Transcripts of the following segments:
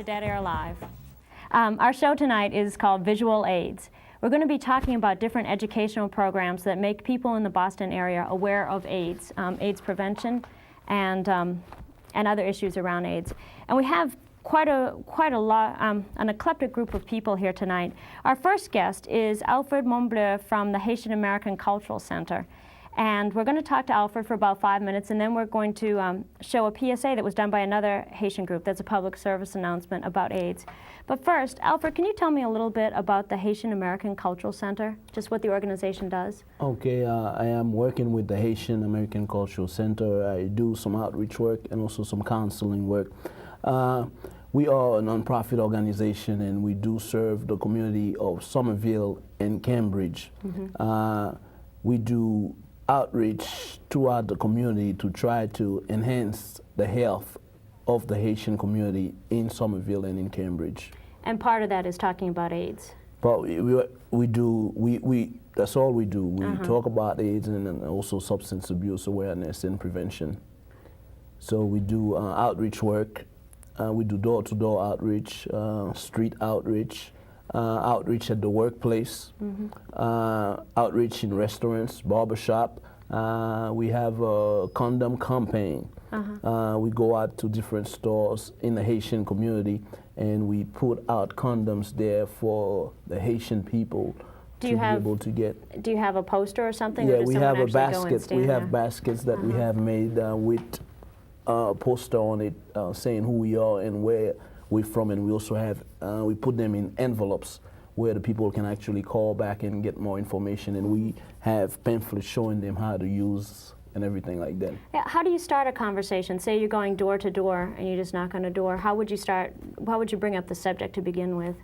Dead Air Live. Our show tonight is called Visual AIDS. We're going to be talking about different educational programs that make people in the Boston area aware of AIDS, AIDS prevention, and other issues around AIDS. And we have quite a lot, an eclectic group of people here tonight. Our first guest is Alfred Montbleu from the Haitian American Cultural Center. And we're going to talk to Alfred for about 5 minutes, and then we're going to show a PSA that was done by another Haitian group. That's a public service announcement about AIDS. But first, Alfred, can you tell me a little bit about the Haitian American Cultural Center, just what the organization does? Okay, I am working with the Haitian American Cultural Center. I do some outreach work and also some counseling work. We are a nonprofit organization, and we do serve the community of Somerville and Cambridge. Mm-hmm. We do outreach throughout the community to try to enhance the health of the Haitian community in Somerville and in Cambridge. And part of that is talking about AIDS. But that's all we do. We talk about AIDS and also substance abuse awareness and prevention. So we do outreach work. We do door-to-door outreach, street outreach, outreach at the workplace, outreach in restaurants, barbershop. We have a condom campaign. We go out to different stores in the Haitian community, and we put out condoms there for the Haitian people to be able to get. Do you have a poster or something? Yeah, or does we someone have a actually go and basket. stand We have there? baskets that we have made with a poster on it saying who we are and where we're from, and we also have we put them in envelopes where the people can actually call back and get more information, and we have pamphlets showing them how to use and everything like that. Yeah, how do you start a conversation? Say you're going door to door and you just knock on a door. How would you start? How would you bring up the subject to begin with?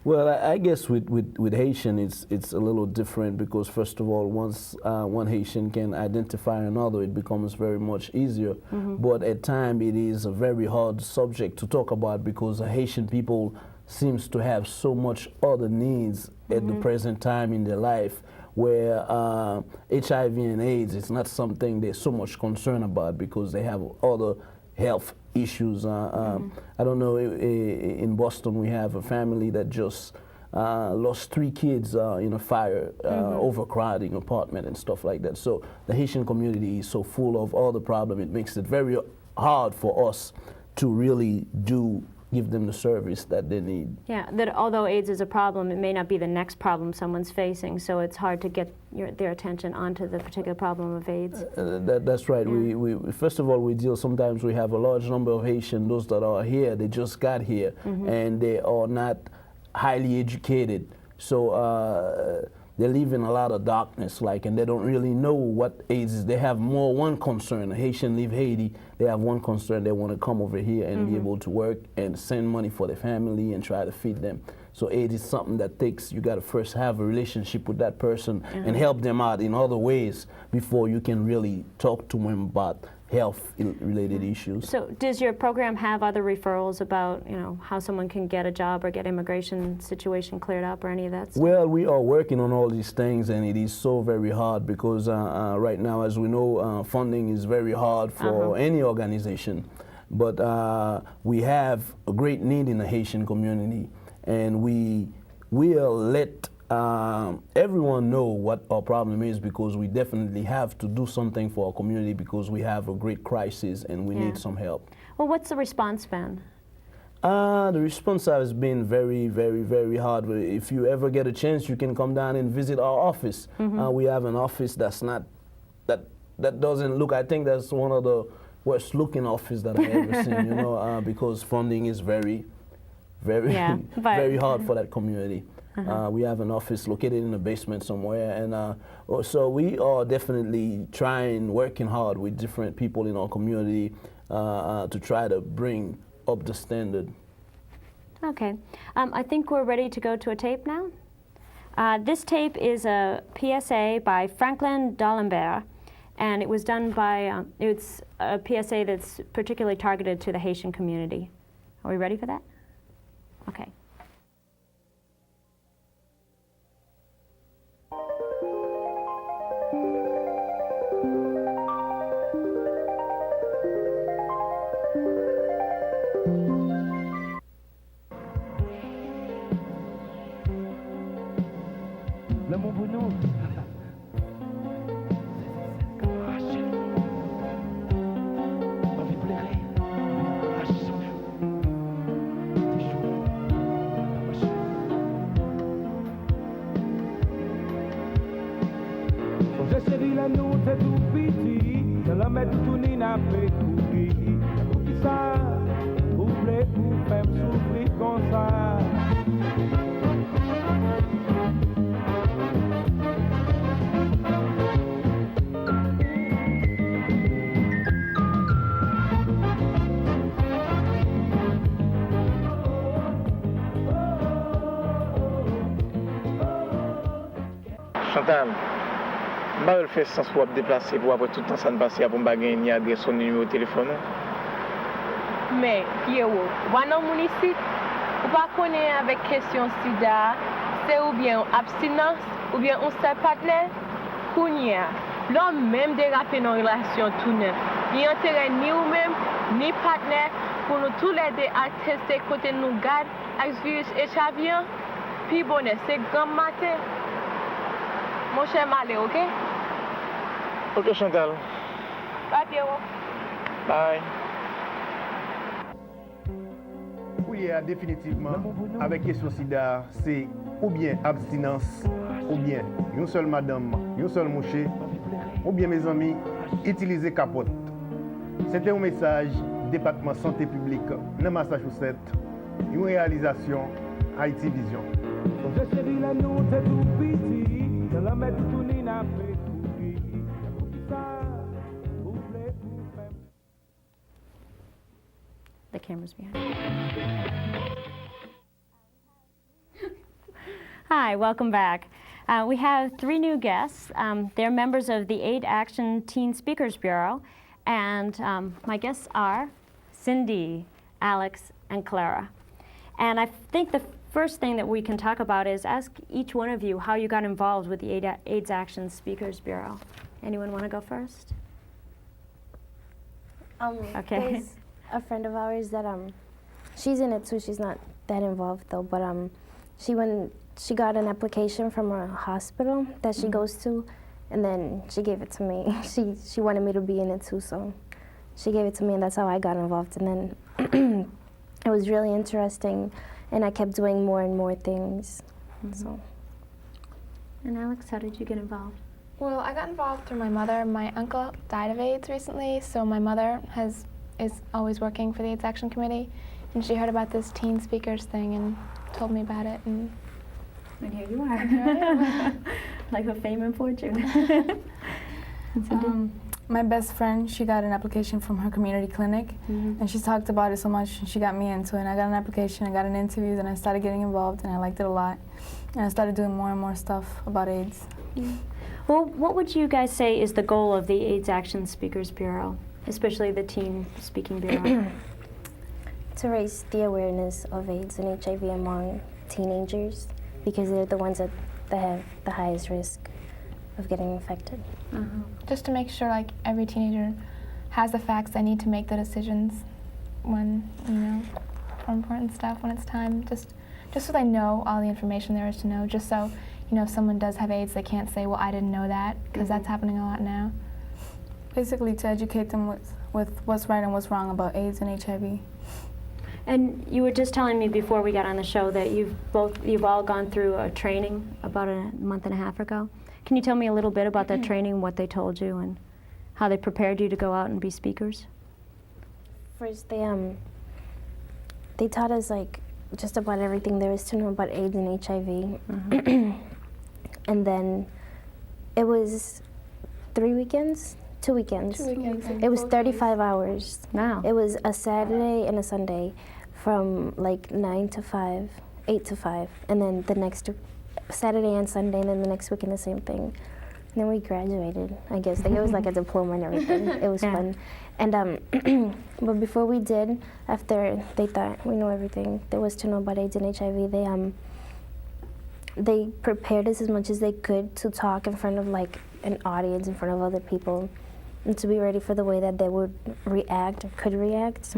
Well, I guess with Haitian, it's a little different because, first of all, once one Haitian can identify another, it becomes very much easier. But at times, it is a very hard subject to talk about because Haitian people seems to have so much other needs at the present time in their life, where HIV and AIDS is not something they're so much concerned about because they have other health issues. I don't know, in Boston we have a family that just lost 3 kids in a fire, overcrowding apartment and stuff like that. So the Haitian community is so full of all the problem, it makes it very hard for us to really give them the service that they need. Yeah, that although AIDS is a problem, it may not be the next problem someone's facing, so it's hard to get their attention onto the particular problem of AIDS. That's right. Yeah. We first of all, sometimes we have a large number of Haitians, those that are here, they just got here, and they are not highly educated. So they live in a lot of darkness, and they don't really know what AIDS is. They have one concern. A Haitian leave Haiti, they have one concern. They want to come over here and be able to work and send money for their family and try to feed them. So AIDS is something that you got to first have a relationship with that person and help them out in other ways before you can really talk to them about health-related issues. So does your program have other referrals about, how someone can get a job or get immigration situation cleared up or any of that stuff? Well, we are working on all these things, and it is so very hard because right now, as we know, funding is very hard for any organization. But we have a great need in the Haitian community, and we will let everyone know what our problem is, because we definitely have to do something for our community because we have a great crisis and we need some help. Well, what's the response been? The response has been very, very, very hard. If you ever get a chance, you can come down and visit our office. We have an office that doesn't look, I think that's one of the worst looking office that I've ever seen, because funding is very, very, very hard for that community. We have an office located in the basement somewhere, and so we are definitely working hard with different people in our community to try to bring up the standard. Okay. I think we're ready to go to a tape now. This tape is a PSA by Franklin D'Alembert, and it was done by, it's a PSA that's particularly targeted to the Haitian community. Are we ready for that? Okay. Chantal, je le fais sans soit déplacer pour après tout le temps ça ne passe pour me gagner ni adresse son numéro de téléphone. Mais, Pierrot, voilà mon ici, ou pas connaître avec question sida, c'est ou bien abstinence, ou bien on s'est partenaire, Kounia. L'homme même dérapé dans une relation tout neuf. Ni intérêt ni ou même, ni partenaire, pour nous tous les deux à tester côté nous garde, avec virus HIV, puis bonnet, c'est grand matin. Mon cher Malé, ok? Ok Chantal. Bye Pierrot. Bye. Oui, définitivement, avec question sida, c'est ou bien abstinence, ou bien une seule madame, une seule mouché, ou bien mes amis, utiliser capote. C'était un message département santé publique dans Massachusetts, une réalisation Haïti Vision. The camera's behind. Hi, welcome back. We have 3 new guests. They're members of the AIDS Action Teen Speakers Bureau, and my guests are Cindy, Alex, and Clara. And I think the first thing that we can talk about is ask each one of you how you got involved with the AIDS Action Speakers Bureau. Anyone want to go first? Okay. There's a friend of ours that she's in it too. She's not that involved though, but she got an application from a hospital that she goes to, and then she gave it to me. She wanted me to be in it too, so she gave it to me, and that's how I got involved. And then it was really interesting, and I kept doing more and more things. So. And Alex, how did you get involved? Well, I got involved through my mother. My uncle died of AIDS recently, so my mother is always working for the AIDS Action Committee, and she heard about this teen speakers thing and told me about it. And here you are. here I am. Like a fame and fortune. My best friend, she got an application from her community clinic, and she talked about it so much, and she got me into it. And I got an application, I got an interview, and I started getting involved, and I liked it a lot. And I started doing more and more stuff about AIDS. Well, what would you guys say is the goal of the AIDS Action Speakers Bureau, especially the Teen Speaking Bureau? To raise the awareness of AIDS and HIV among teenagers, because they're the ones that have the highest risk of getting infected. Just to make sure like every teenager has the facts they need to make the decisions when, for important stuff, when it's time, just so they know all the information there is to know, just so, if someone does have AIDS, they can't say, well, I didn't know that, because that's happening a lot now. Basically to educate them with what's right and what's wrong about AIDS and HIV. And you were just telling me before we got on the show that you've all gone through a training about a month and a half ago. Can you tell me a little bit about that training, what they told you, and how they prepared you to go out and be speakers? First, they taught us like just about everything there is to know about AIDS and HIV. And then it was 3 weekends? 2 weekends. 2 weekends. It was 35 hours. Wow. It was a Saturday and a Sunday from like 9 to 5, 8 to 5. And then the next Saturday and Sunday, and then the next weekend the same thing. And then we graduated, I guess. Like, it was like a diploma and everything. It was fun. And but before we did, after they thought we know everything there was to know about AIDS and HIV, they prepared us as much as they could to talk in front of like an audience, in front of other people, and to be ready for the way that they would react or could react.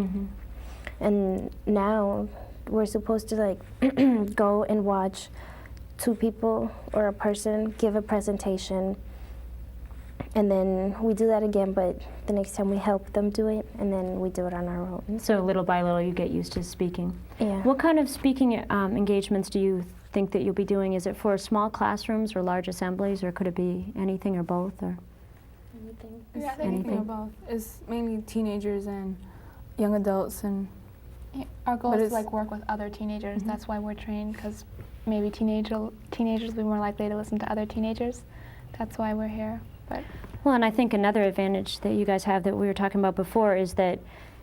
And now we're supposed to like go and watch two people or a person give a presentation, and then we do that again, but the next time we help them do it, and then we do it on our own. So little by little you get used to speaking. Yeah. What kind of speaking engagements do you think that you'll be doing? Is it for small classrooms or large assemblies, or could it be anything or both? Or Yeah, I think anything? about it's mainly teenagers and young adults, and Yeah, our goal But is to it's- like work with other teenagers. That's why we're trained, because maybe teenagers will be more likely to listen to other teenagers. That's why we're here. But Well, and I think another advantage that you guys have that we were talking about before is that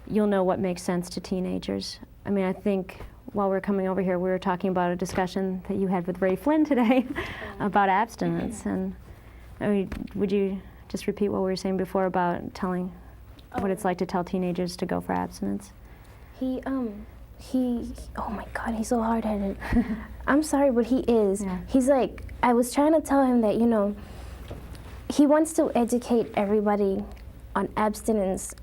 you'll know what makes sense to teenagers. I mean, I think while we were coming over here, we were talking about a discussion that you had with Ray Flynn today about abstinence. And I mean, would you just repeat what we were saying before about telling what it's like to tell teenagers to go for abstinence? He, oh my God, he's so hard-headed. I'm sorry, but he is. Yeah. He's like, I was trying to tell him that, you know, he wants to educate everybody on abstinence,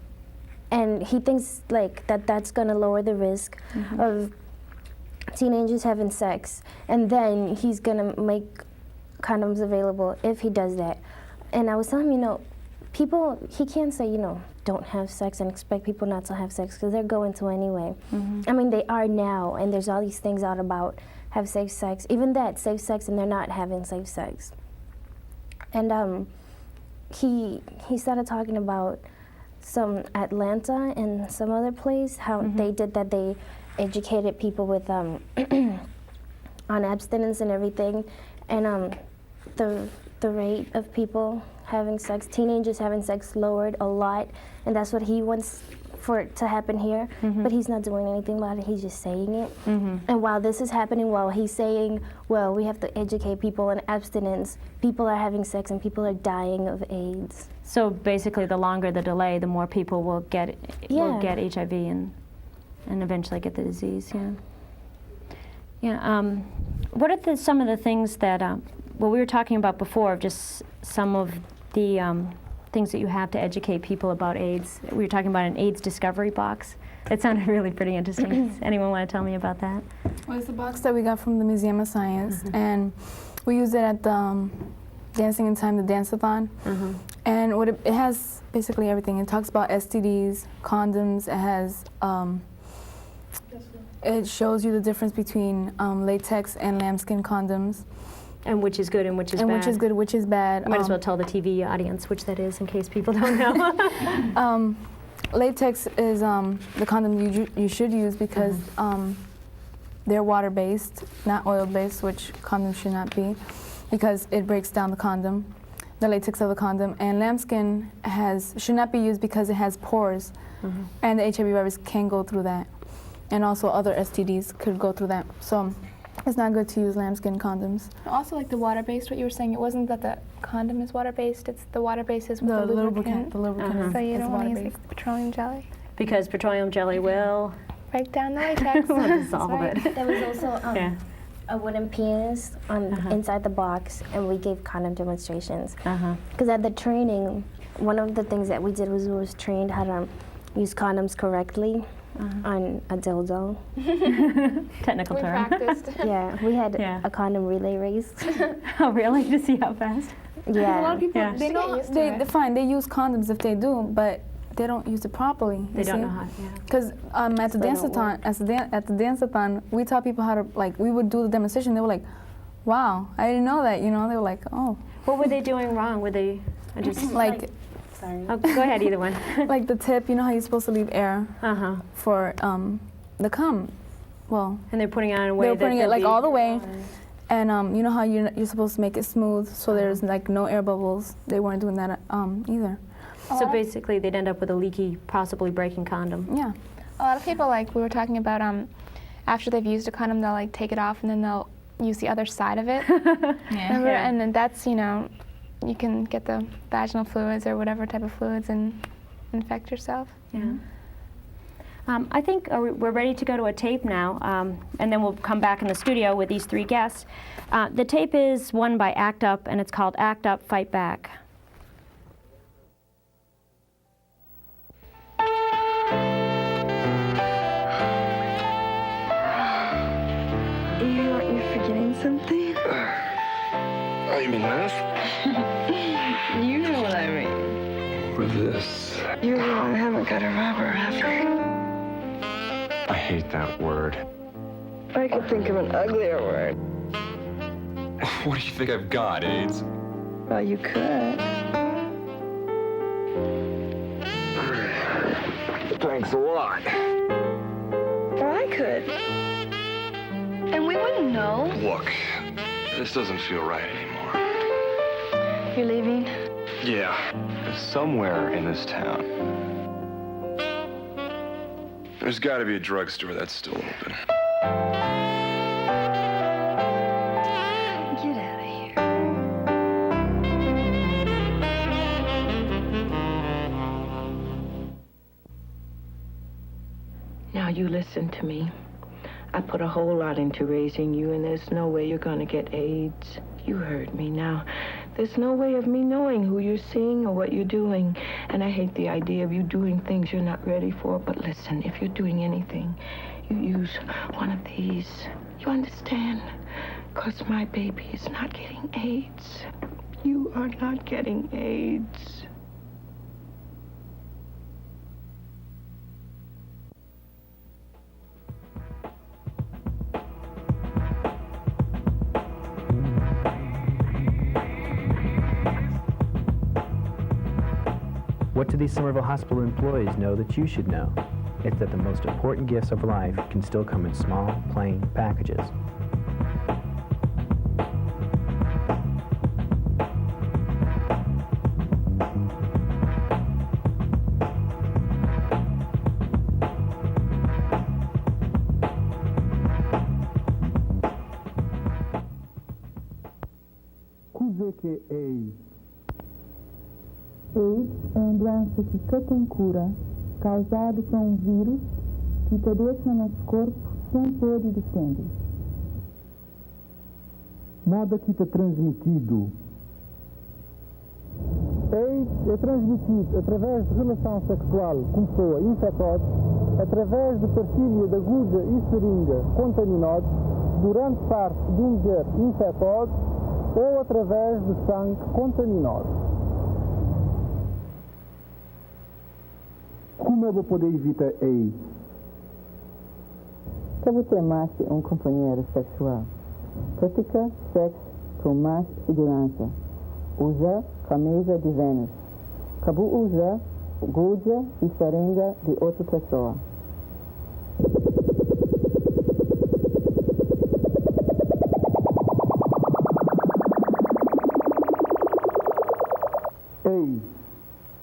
and he thinks like that's gonna lower the risk of teenagers having sex, and then he's gonna make condoms available if he does that. And I was telling him, you know, people, he can't say, you know, don't have sex and expect people not to have sex, because they're going to anyway. I mean, they are now, and there's all these things out about have safe sex, even that, safe sex, and they're not having safe sex. And he started talking about some Atlanta and some other place, how they did that, they educated people with on abstinence and everything, and the rate of people having sex, teenagers having sex, lowered a lot, and that's what he wants for it to happen here, but he's not doing anything about it, he's just saying it. And while this is happening, while he's saying, well, we have to educate people on abstinence, people are having sex and people are dying of AIDS. So basically, the longer the delay, the more people will get HIV and eventually get the disease. Yeah. Yeah. What are some of the things that well, we were talking about before, just some of the things that you have to educate people about AIDS. We were talking about an AIDS discovery box. It sounded really pretty interesting. Does anyone want to tell me about that? well, it's a box that we got from the Museum of Science, and we use it at the Dancing in Time, the dance-a-thon. And what it has basically everything. It talks about STDs, condoms. It has it shows you the difference between latex and lambskin condoms. And which is good and which is and bad. which is good, which is bad. Might as well tell the TV audience which that is in case people don't know. Latex is the condom you should use because they're water-based, not oil-based, which condoms should not be, because it breaks down the condom, the latex of the condom. And lambskin should not be used because it has pores, and the HIV virus can go through that. And also other STDs could go through that. So it's not good to use lambskin condoms. also, like the water-based, what you were saying, it wasn't that the condom is water-based, it's the water-based is with the lubricant. The lubricant So you is don't want to use water-based. like petroleum jelly. Because petroleum jelly will Break down the latex. dissolve That's right. it. There was also Yeah. a wooden penis inside the box, and we gave condom demonstrations. Uh-huh. Because at the training, one of the things that we did was we was trained how to use condoms correctly on a dildo. Technical We term. practiced. Yeah, we had Yeah. a condom relay race. Oh, really? To see how fast? A lot Yeah. of people, Yeah. they Just get don't, used to they, it. they're fine, they use condoms if they do, but they don't use it properly. They don't know how. Yeah. Because at the they don't dance-a-thon, at the dance-a-thon, we taught people how to, like, we would do the demonstration, they were like, wow, I didn't know that, you know, they were like, oh. What were they doing wrong? Were they just Like, Sorry. Oh, go ahead, either one. like the tip, you know how you're supposed to leave air Uh-huh. for the cum? Well, And they're putting it on a way they were putting that it like they'll all the way, and you know how you're supposed to make it smooth so there's like no air bubbles. They weren't doing that either. So basically, they'd end up with a leaky, possibly breaking condom. Yeah. A lot of people, like we were talking about, after they've used a condom, they'll like take it off and then they'll use the other side of it. Remember? Yeah. And then that's, you know, you can get the vaginal fluids or whatever type of fluids and infect yourself. Yeah. I think we're ready to go to a tape now, and then we'll come back in the studio with these three guests. The tape is one by ACT UP, and it's called ACT UP, Fight Back. Aren't you forgetting something? you mean this? You know what I mean. Or this? You're wrong. I haven't got a rubber, have you? I hate that word. I could think of an uglier word. What do you think I've got, AIDS? Well, you could. Thanks a lot. Or I could. And we wouldn't know. Look, this doesn't feel right anymore. You're leaving? Yeah. Somewhere in this town. There's got to be a drugstore that's still open. Get out of here. Now you listen to me. I put a whole lot into raising you, and there's no way you're gonna get AIDS. You heard me. Now, there's no way of me knowing who you're seeing or what you're doing. And I hate the idea of you doing things you're not ready for. But listen, if you're doing anything, you use one of these. You understand? Because my baby is not getting AIDS. You are not getting AIDS. What do these Somerville Hospital employees know that you should know? It's that the most important gifts of life can still come in small, plain packages. O que é AIDS? AIDS é uma doença que não tem cura, causado por um vírus que te deixa no corpo sem poder defender. Nada que te transmitido. AIDS é transmitido através de relação sexual com pessoa infectada, através de partilha de agulha e seringa contaminada durante parte de um ser infectado ou através de sangue contaminado. Como eu vou poder evitar AIDS? Como ter mais que um companheiro sexual? Pratica sexo com mais segurança. Usa camisa de Vênus. Cabo usa agulha e seringa de outra pessoa. AIDS,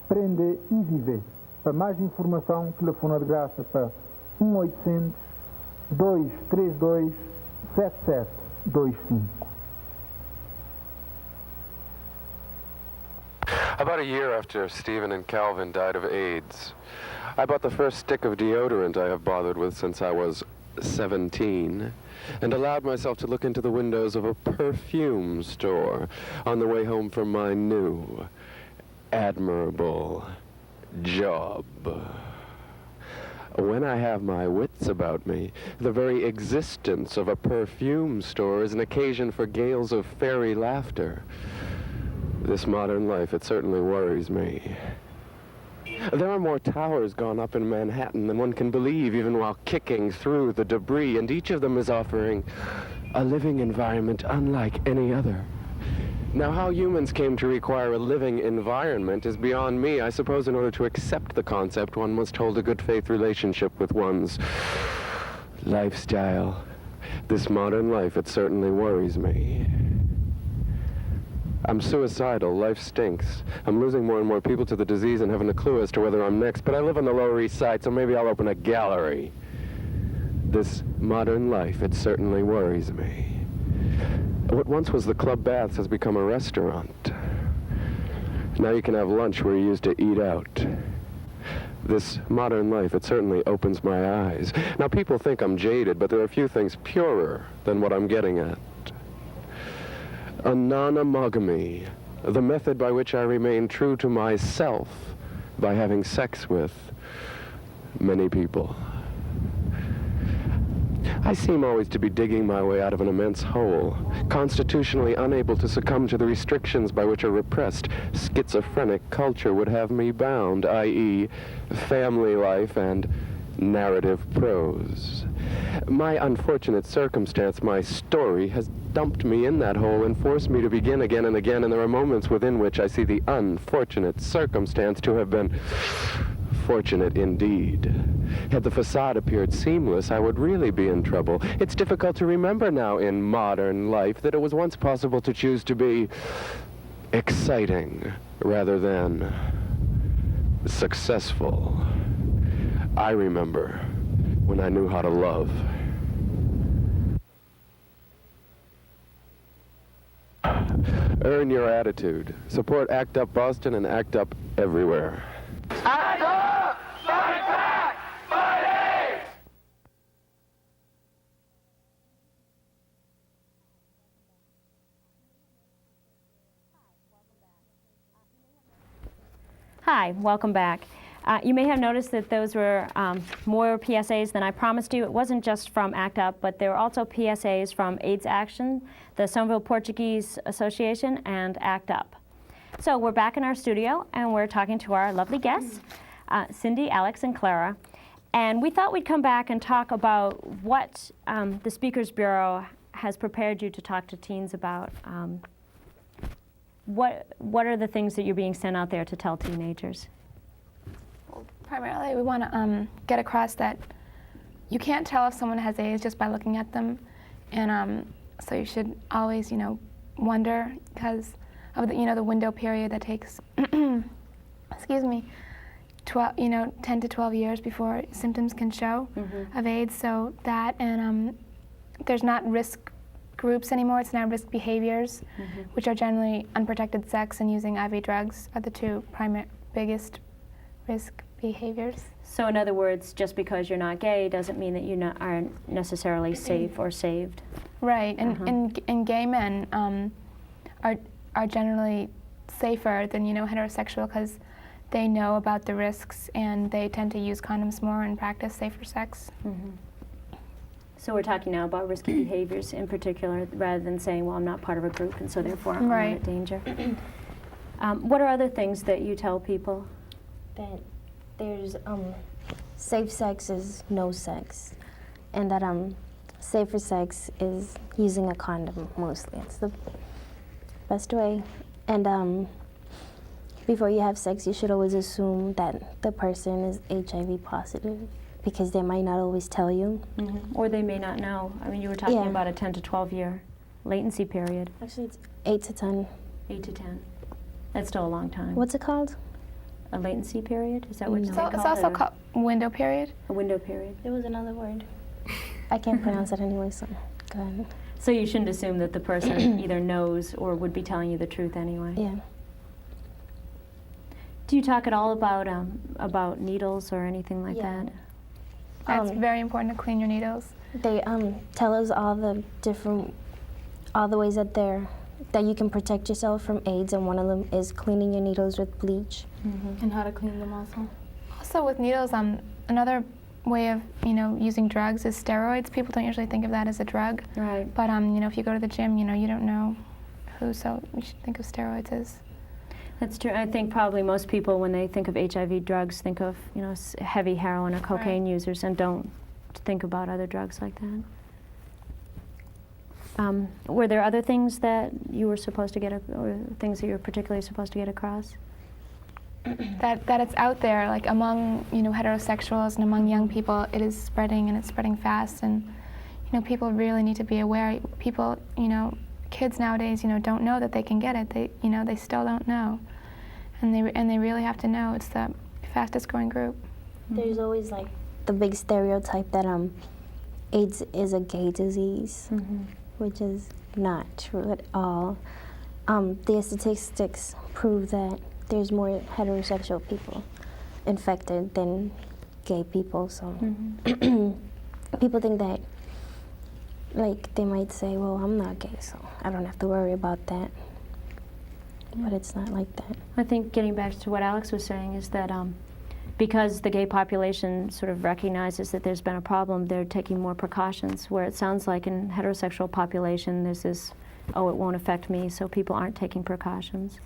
prender e viver. Para mais informação, telefona de graça para 1-800-232-7725. About a year after Stephen and Calvin died of AIDS, I bought the first stick of deodorant I have bothered with since I was 17, and allowed myself to look into the windows of a perfume store on the way home from my new, admirable job. When I have my wits about me, the very existence of a perfume store is an occasion for gales of fairy laughter. This modern life, it certainly worries me. There are more towers gone up in Manhattan than one can believe, even while kicking through the debris, and each of them is offering a living environment unlike any other. Now, how humans came to require a living environment is beyond me. I suppose in order to accept the concept, one must hold a good faith relationship with one's lifestyle. This modern life, it certainly worries me. I'm suicidal. Life stinks. I'm losing more and more people to the disease and haven't a clue as to whether I'm next. But I live on the Lower East Side, so maybe I'll open a gallery. This modern life, it certainly worries me. What once was the Club Baths has become a restaurant. Now you can have lunch where you used to eat out. This modern life, it certainly opens my eyes. Now people think I'm jaded, but there are few things purer than what I'm getting at. A non-monogamy, the method by which I remain true to myself by having sex with many people. I seem always to be digging my way out of an immense hole, constitutionally unable to succumb to the restrictions by which a repressed, schizophrenic culture would have me bound, i.e., family life and narrative prose. My unfortunate circumstance, my story, has dumped me in that hole and forced me to begin again and again, and there are moments within which I see the unfortunate circumstance to have been fortunate indeed. Had the facade appeared seamless, I would really be in trouble. It's difficult to remember now in modern life that it was once possible to choose to be exciting rather than successful. I remember when I knew how to love. Earn your attitude. Support ACT UP Boston and ACT UP everywhere. ACT UP! Fight back! Fight AIDS! Hi, welcome back. You may have noticed that those were more PSAs than I promised you. It wasn't just from ACT UP, but there were also PSAs from AIDS Action, the Somerville Portuguese Association, and ACT UP. So we're back in our studio, and we're talking to our lovely guests, Cindy, Alex, and Clara. And we thought we'd come back and talk about what the Speakers Bureau has prepared you to talk to teens about. What are the things that you're being sent out there to tell teenagers? Primarily, we want to get across that you can't tell if someone has AIDS just by looking at them, and so you should always, wonder because of the window period that takes, excuse me, 10 to 12 years before symptoms can show of AIDS. So that and there's not risk groups anymore. It's now risk behaviors, which are generally unprotected sex and using IV drugs are the two biggest risk behaviors. So in other words, just because you're not gay doesn't mean that you aren't necessarily safe or saved. Right, and gay men are generally safer than heterosexual because they know about the risks and they tend to use condoms more and practice safer sex. So we're talking now about risky behaviors in particular, rather than saying, well, I'm not part of a group and so therefore I'm not at danger. What are other things that you tell people? That there's safe sex is no sex, and that safer sex is using a condom mostly. It's the best way. And before you have sex, you should always assume that the person is HIV positive because they might not always tell you. Or they may not know. I mean, you were talking about a 10 to 12 year latency period. Actually, it's 8 to 10. 8 to 10. That's still a long time. What's it called? A latency period? Is that what you It's also called window period. A window period. There was another word. I can't pronounce it anyway, so go ahead. So you shouldn't assume that the person either knows or would be telling you the truth anyway. Yeah. Do you talk at all about needles or anything like that? It's very important to clean your needles. They tell us all the ways that you can protect yourself from AIDS, and one of them is cleaning your needles with bleach. And how to clean them also. Also with needles, another way of using drugs is steroids. People don't usually think of that as a drug. Right. But if you go to the gym, you don't know who, so you should think of steroids as. That's true. I think probably most people, when they think of HIV drugs, think of heavy heroin or cocaine users, and don't think about other drugs like that. Were there other things that you were supposed to get, or things that you're particularly supposed to get across? That it's out there, like among heterosexuals and among young people, it is spreading and it's spreading fast, and people really need to be aware. People, kids nowadays, don't know that they can get it. They still don't know, and they really have to know. It's the fastest growing group. There's always like the big stereotype that AIDS is a gay disease, which is not true at all. The statistics prove that there's more heterosexual people infected than gay people, so people think that, like, they might say, well, I'm not gay, so I don't have to worry about that. But it's not like that. I think getting back to what Alex was saying is that because the gay population sort of recognizes that there's been a problem, they're taking more precautions, where it sounds like in heterosexual population there's this, oh, it won't affect me, so people aren't taking precautions.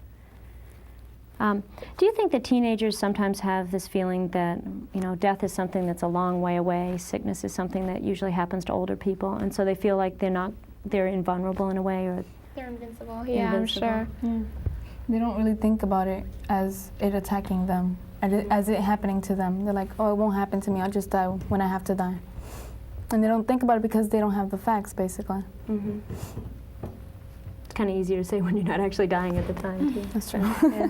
Do you think that teenagers sometimes have this feeling that, you know, death is something that's a long way away, sickness is something that usually happens to older people, and so they feel like they're invulnerable in a way, or they're invincible? Yeah, invincible. I'm sure. Yeah. They don't really think about it as it attacking them, as it happening to them. They're like, oh, it won't happen to me, I'll just die when I have to die. And they don't think about it because they don't have the facts, basically. Mm-hmm. It's kind of easier to say when you're not actually dying at the time, too. That's true. Yeah.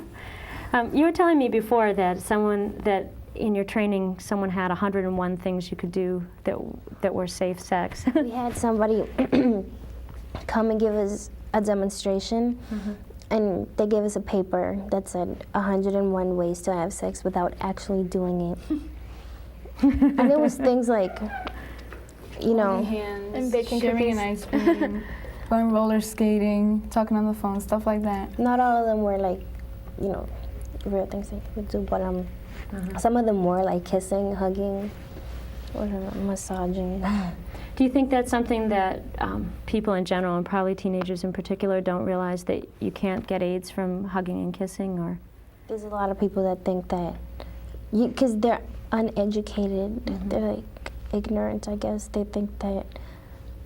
You were telling me before that in your training, someone had 101 things you could do that were safe sex. We had somebody come and give us a demonstration, and they gave us a paper that said 101 ways to have sex without actually doing it. And it was things like, you know, hands, and baking sharing cookies. an ice cream, going roller skating, talking on the phone, stuff like that. Not all of them were like, you know, real things they could do, but some of them were like kissing, hugging, whatever, massaging. Do you think that's something that people in general, and probably teenagers in particular, don't realize, that you can't get AIDS from hugging and kissing? Or there's a lot of people that think that, because they're uneducated, they're like ignorant, I guess. They think that,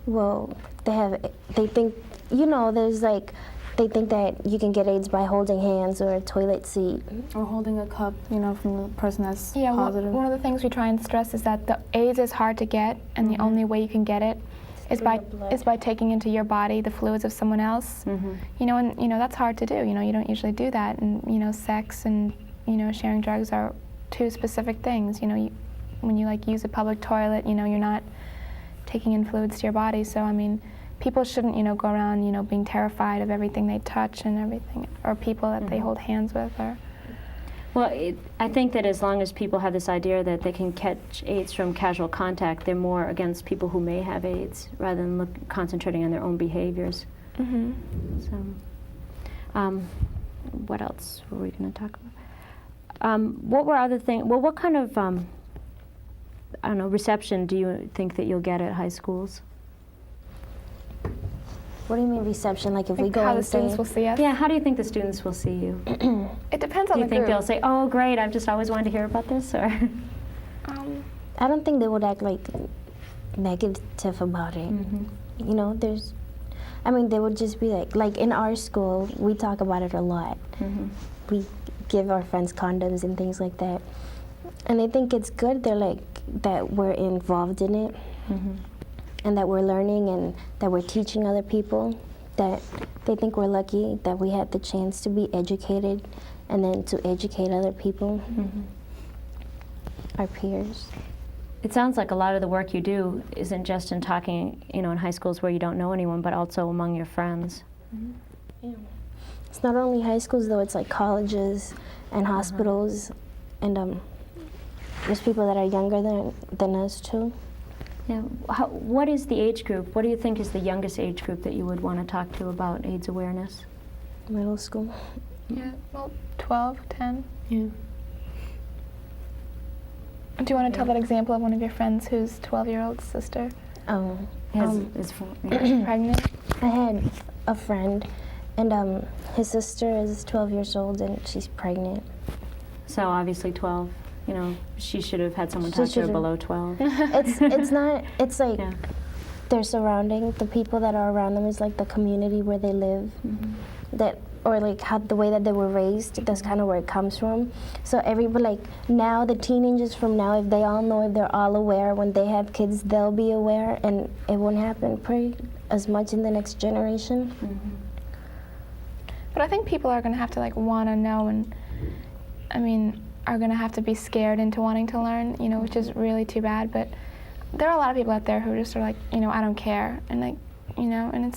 well, they think, you know, there's like, they think that you can get AIDS by holding hands or a toilet seat. Or holding a cup, you know, from the person that's positive. One of the things we try and stress is that the AIDS is hard to get, and the only way you can get it is by taking into your body the fluids of someone else. You know, and you know that's hard to do. You know, you don't usually do that, and you know, sex and you know, sharing drugs are two specific things. You know, when you like use a public toilet, you know, you're not taking in fluids to your body. So I mean, people shouldn't, you know, go around, you know, being terrified of everything they touch and everything, or people that they hold hands with, or. Well, I think that as long as people have this idea that they can catch AIDS from casual contact, they're more against people who may have AIDS rather than concentrating on their own behaviors. So, what else were we going to talk about? What were other things? Well, what kind of, I don't know, reception do you think that you'll get at high schools? What do you mean reception? Like if we Like go how and the students will see us? Yeah, how do you think the students will see you? It depends on Do the you think group. they'll say, oh, great, I've just always wanted to hear about this, or? I don't think they would act like negative about it. You know, they would just be like in our school, we talk about it a lot. We give our friends condoms and things like that. And they think it's good, they're like, that we're involved in it. And that we're learning and that we're teaching other people, that they think we're lucky that we had the chance to be educated and then to educate other people, our peers. It sounds like a lot of the work you do isn't just in talking, you know, in high schools where you don't know anyone, but also among your friends. Yeah. It's not only high schools though, it's like colleges and hospitals, and there's people that are younger than us too. Yeah. What is the age group? What do you think is the youngest age group that you would want to talk to about AIDS awareness? Middle school. Yeah, well, 12, 10. Yeah. Do you want to tell that example of one of your friends whose 12-year-old sister is pregnant? I had a friend, and his sister is 12 years old, and she's pregnant. So obviously 12. You know, she should have had someone talk to her below 12. It's not, it's like their surrounding, the people that are around them is like the community where they live, that, or like how the way that they were raised, that's kind of where it comes from. So everybody, like now, the teenagers from now, if they all know, if they're all aware, when they have kids, they'll be aware, and it won't happen pretty as much in the next generation. But I think people are going to have to like want to know, and I mean, are going to have to be scared into wanting to learn, you know, which is really too bad. But there are a lot of people out there who just are like, you know, I don't care, and like, you know, and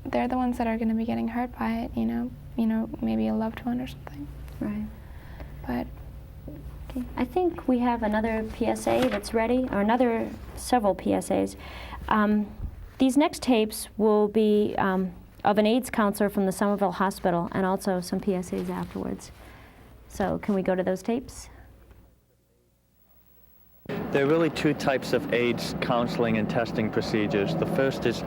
they're the ones that are going to be getting hurt by it, you know, maybe a loved one or something. Right. But okay. I think we have another PSA that's ready, or several PSAs. These next tapes will be of an AIDS counselor from the Somerville Hospital, and also some PSAs afterwards. So can we go to those tapes? There are really two types of AIDS counseling and testing procedures. The first is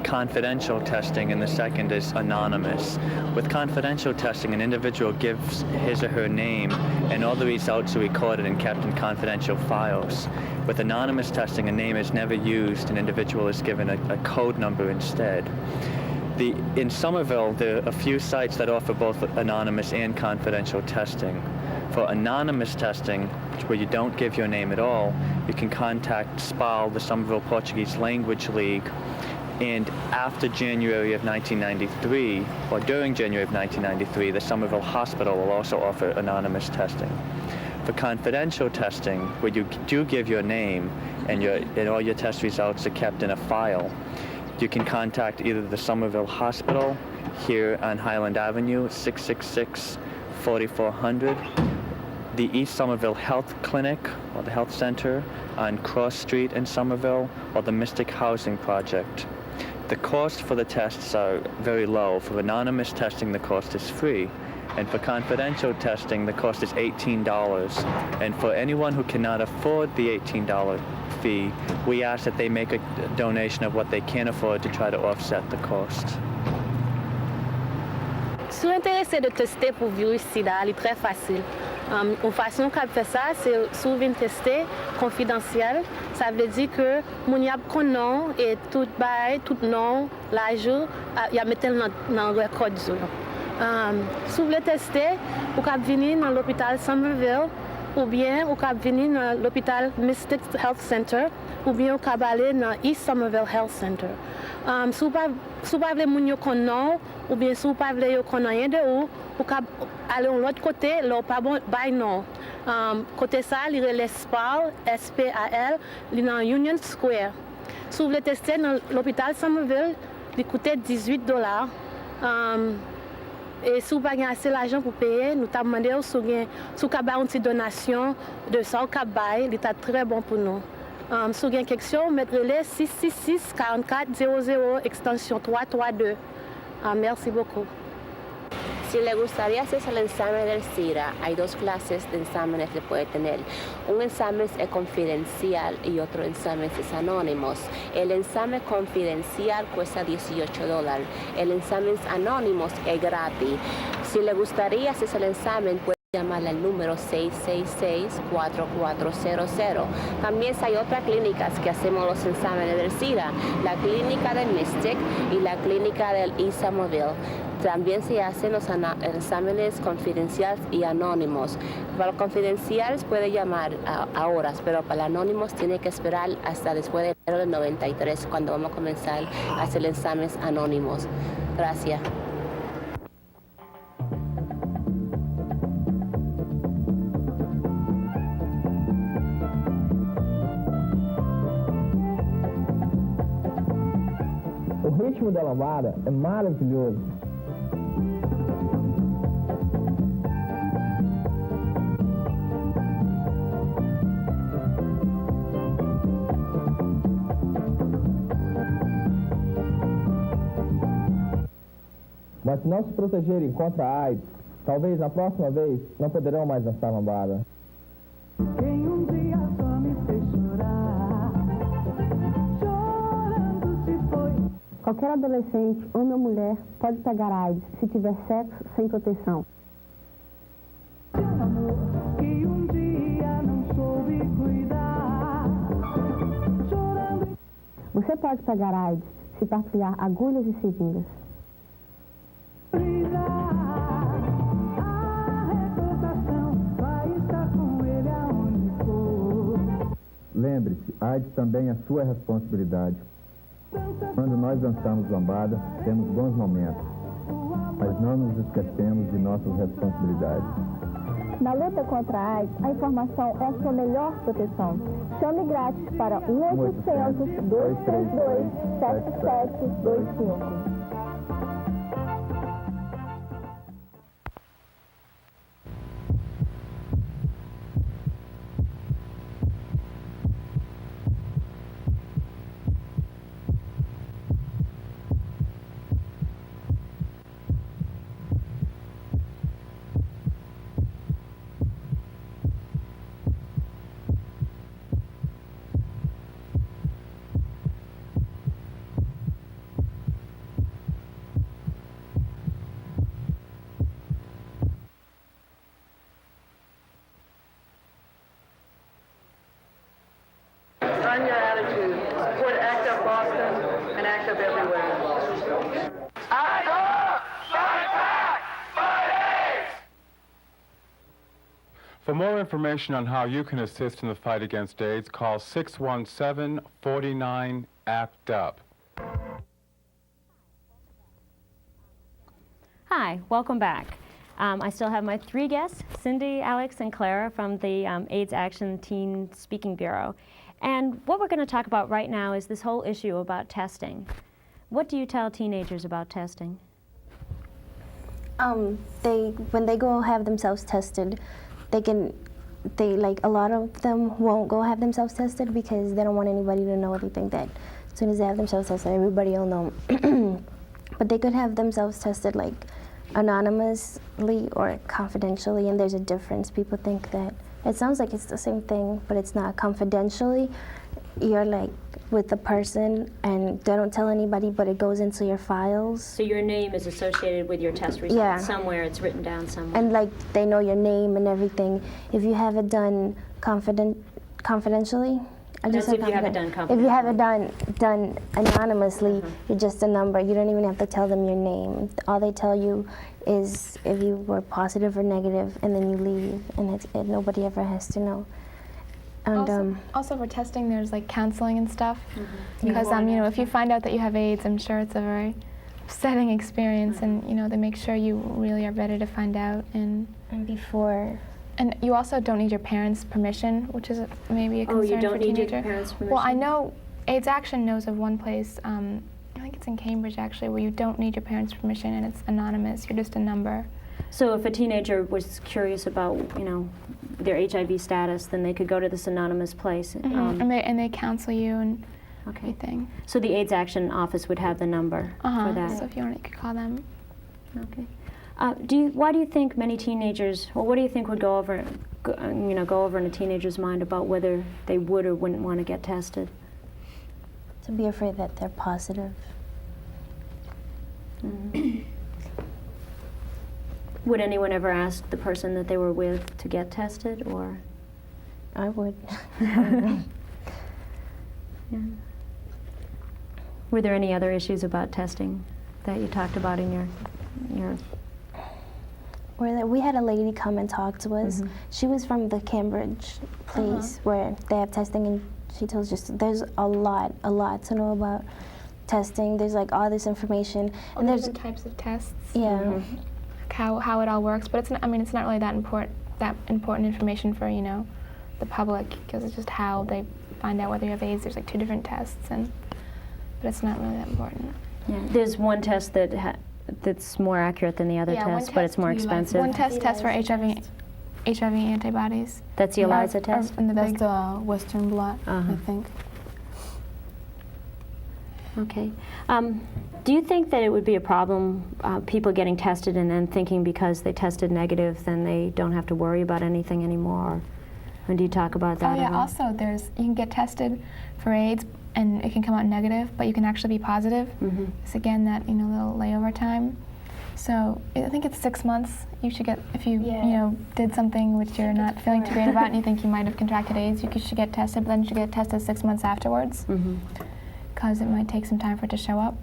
confidential testing and the second is anonymous. With confidential testing, an individual gives his or her name and all the results are recorded and kept in confidential files. With anonymous testing, a name is never used, an individual is given a code number instead. In Somerville, there are a few sites that offer both anonymous and confidential testing. For anonymous testing, where you don't give your name at all, you can contact SPAL, the Somerville Portuguese Language League, and after January of 1993, or during January of 1993, the Somerville Hospital will also offer anonymous testing. For confidential testing, where you do give your name and all your test results are kept in a file, you can contact either the Somerville Hospital here on Highland Avenue, 666-4400, the East Somerville Health Clinic, or the Health Center on Cross Street in Somerville, or the Mystic Housing Project. The cost for the tests are very low. For anonymous testing, the cost is free. And for confidential testing, the cost is $18. And for anyone who cannot afford the $18 fee, we ask that they make a donation of what they can afford to try to offset the cost. Si vous êtes intéressé de tester pour virus sida, c'est très facile. Une façon qu'on fait ça, c'est si vous venez tester confidentiel, ça veut dire que mon y a nom et tout bail, tout nom, l'âge, il y a mettre dans le record. Si vous voulez tester, vous pouvez venir dans l'hôpital Somerville, ou bien vous pouvez venir dans l'hôpital Mystic Health Center, ou bien vous pouvez aller dans East Somerville Health Center. Si vous voulez mon nom, ou bien si vous voulez qu'on rien de où, vous pouvez aller de l'autre côté, là, pas bon, by non. Côté ça, il y a l'SPAL, SPAL, il est dans Union Square. Si vous voulez tester dans l'hôpital Somerville, il coûte $18. Et si vous n'avez pas assez d'argent pour payer, nous t'avons demandé si vous avez une petite donation de ça au Cabaye, il est très bon pour nous. Si vous avez une question, mettez-le 666-4400, extension 332. Merci beaucoup. Si le gustaría hacerse el examen del SIDA, hay dos clases de exámenes que puede tener. Un examen es confidencial y otro examen es anónimo. El examen confidencial cuesta $18. El examen anónimo es gratis. Si le gustaría hacerse el examen, puede llamar al número 666-4400. También hay otras clínicas que hacemos los exámenes del SIDA, la clínica del Mystic y la clínica del East Somerville. También se hacen los exámenes confidenciales y anónimos. Para los confidenciales puede llamar a horas, pero para los anónimos tiene que esperar hasta después de enero del 93, cuando vamos a comenzar a hacer exámenes anónimos. Gracias. O ritmo da lambada é maravilhoso. Mas se não se protegerem contra a AIDS, talvez na próxima vez não poderão mais dançar lambada. Quem um dia só me fez chorar, chorando se foi. Qualquer adolescente, homem ou mulher, pode pegar AIDS se tiver sexo sem proteção. Amor que um dia não soube cuidar, chorando. Você pode pegar AIDS se partilhar agulhas e seringas. Lembre-se, AIDS também é sua responsabilidade. Quando nós dançamos lambada, temos bons momentos, mas não nos esquecemos de nossas responsabilidades. Na luta contra a AIDS, a informação é a sua melhor proteção. Chame grátis para 1-800-232-7725. For more information on how you can assist in the fight against AIDS, call 617-49-ACT-UP. Hi, welcome back. I still have my three guests, Cindy, Alex, and Clara from the AIDS Action Teen Speaking Bureau. And what we're going to talk about right now is this whole issue about testing. What do you tell teenagers about testing? When they go have themselves tested, a lot of them won't go have themselves tested because they don't want anybody to know. They think that as soon as they have themselves tested, everybody will know. But they could have themselves tested like anonymously or confidentially, and there's a difference. People think that it sounds like it's the same thing, but it's not. Confidentially, you're like with the person and they don't tell anybody, but it goes into your files. So your name is associated with your test result. Yeah. Somewhere, it's written down somewhere. And like they know your name and everything. If you have it done confidentially, That's if you have it done confidentially. If you have it done anonymously, you're just a number. You don't even have to tell them your name. All they tell you is if you were positive or negative, and then you leave, and nobody ever has to know. And also for testing, there's like counseling and stuff. Because if you find out that you have AIDS, I'm sure it's a very upsetting experience, and they make sure you really are ready to find out and before. And you also don't need your parents' permission, which is maybe a concern for a teenager. Oh, you don't need your parents' permission? Well, I know AIDS Action knows of one place, I think it's in Cambridge actually, where you don't need your parents' permission and it's anonymous. You're just a number. So if a teenager was curious about, their HIV status, then they could go to this anonymous place. And they counsel you and everything. So the AIDS Action office would have the number for that. So if you want, you could call them. Okay. Why do you think many teenagers, or what do you think would go over in a teenager's mind about whether they would or wouldn't want to get tested? To be afraid that they're positive. Would anyone ever ask the person that they were with to get tested, or? I would. Yeah. Were there any other issues about testing that you talked about in your We had a lady come and talk to us. She was from the Cambridge place where they have testing, and she told us there's a lot to know about testing. There's like all this information, and there's different types of tests. Yeah. How it all works, but it's not really that important information for the public, because it's just how they find out whether you have AIDS. There's like 2 different tests, but it's not really that important. Yeah. There's one test that's more accurate than the other tests, but it's more expensive. One test tests for HIV antibodies. That's the ELISA test? That's the Western blot, I think. Okay. Do you think that it would be a problem, people getting tested and then thinking because they tested negative, then they don't have to worry about anything anymore? Or do you talk about that? Oh yeah. Also, you can get tested for AIDS and it can come out negative, but you can actually be positive. It's again that little layover time. So I think it's 6 months. You should get, if you did something which you're not feeling too great about and you think you might have contracted AIDS, you should get tested. But then you should get tested 6 months afterwards, because it might take some time for it to show up.